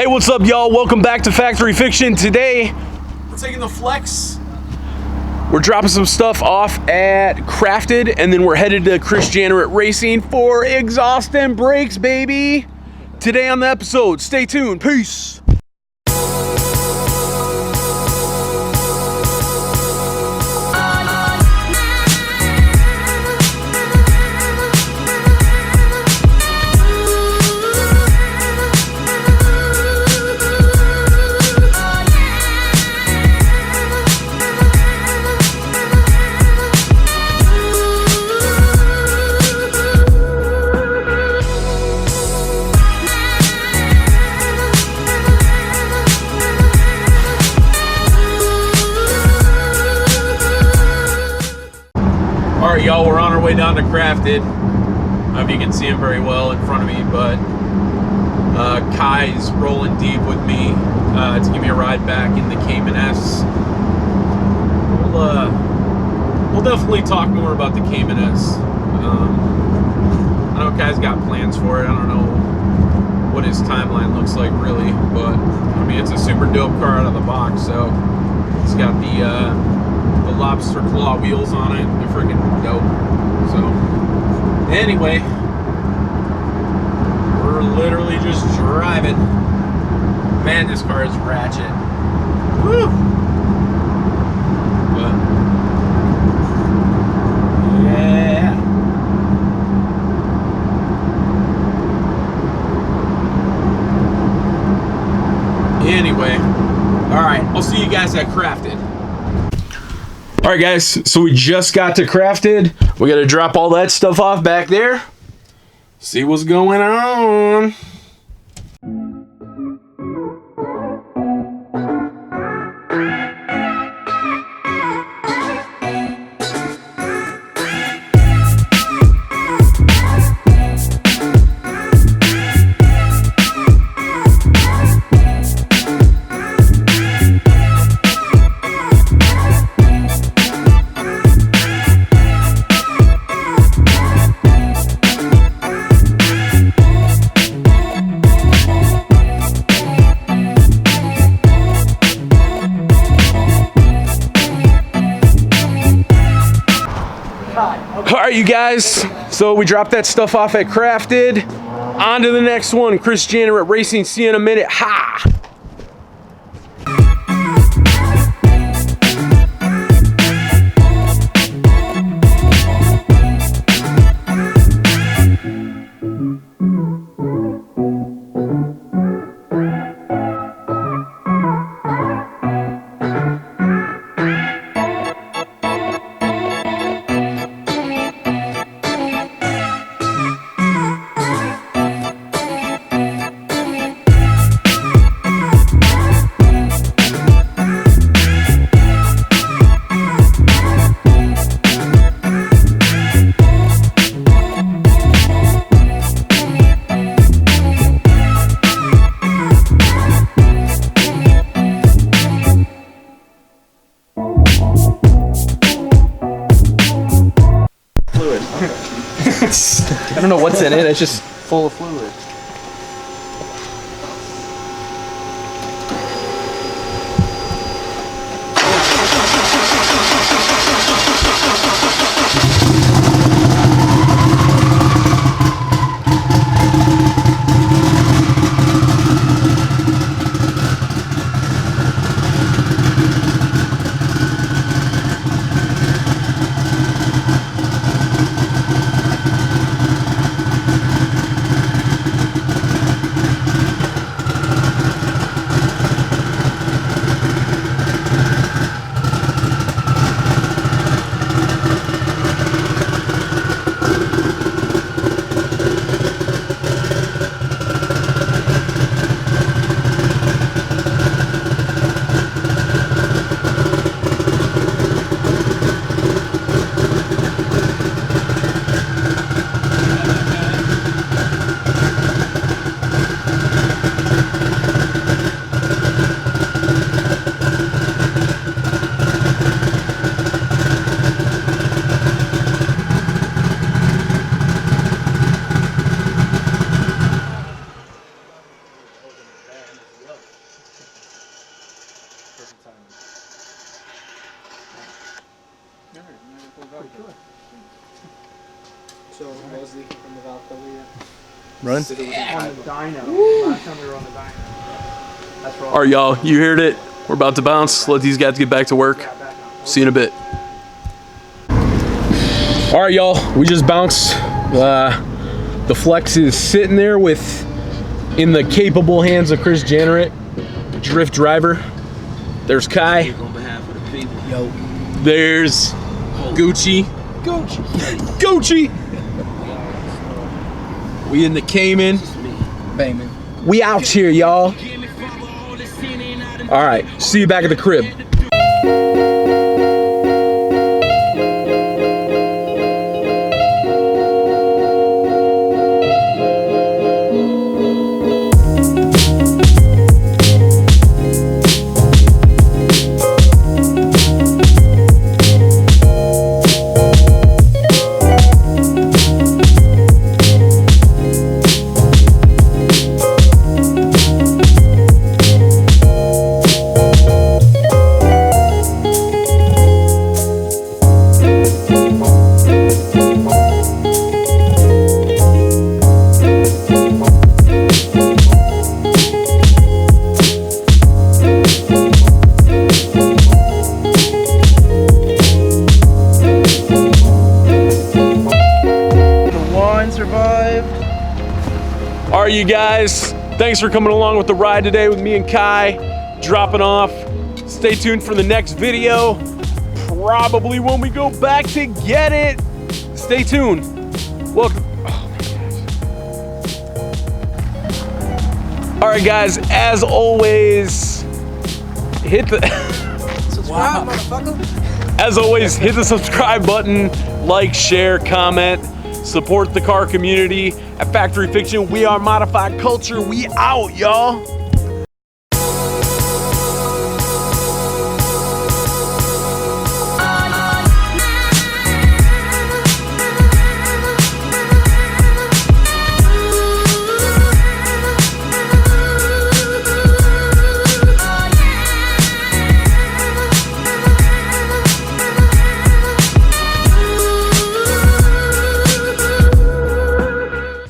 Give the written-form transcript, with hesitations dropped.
Hey, what's up, y'all? Welcome back to Factory Fiction. Today, we're taking the Flex. We're dropping some stuff off at Crafted, and then we're headed to Chris Janeret Racing for exhaust and brakes, baby. Today on the episode, stay tuned. Peace. Alright, y'all, we're on our way down to Crafted. I don't know if you can see him very well in front of me, but Kai's rolling deep with me to give me a ride back in the Cayman S. We'll definitely talk more about the Cayman S. I know Kai's got plans for it. I don't know what his timeline looks like really, but I mean, it's a super dope car out of the box. So it's got the lobster claw wheels on it. They're freaking dope. So anyway, we're literally just driving. Man, this car is ratchet. Woo! But yeah. Anyway, all right, I'll see you guys at Crafted. All right, guys, so we just got to Crafted. We got to drop all that stuff off back there. See what's going on. All right, you guys, so we dropped that stuff off at Crafted. On to the next one, Chris Janeret Racing. See you in a minute. Ha! I don't know what's in it, it's just full of fluid. So what was leaking from the valve cover yet? Run. On the dyno. Last time we were on the dyno. That's All right, y'all, you heard it. We're about to bounce. Let these guys get back to work. See you in a bit. All right, y'all, we just bounced. The Flex is sitting there in the capable hands of Chris Janneret, drift driver. There's Kai. On behalf of the people. Yo. There's Gucci. Gucci. We in the Cayman. Bangman. We out here, y'all. All right, see you back at the crib. All right, you guys, thanks for coming along with the ride today with me and Kai, dropping off. Stay tuned for the next video, probably when we go back to get it. Stay tuned. Welcome. Oh my gosh. All right, guys, as always, hit the Subscribe, motherfucker. As always, hit the subscribe button, like, share, comment, support the car community. At Factory Fiction, we are modified culture. We out, y'all.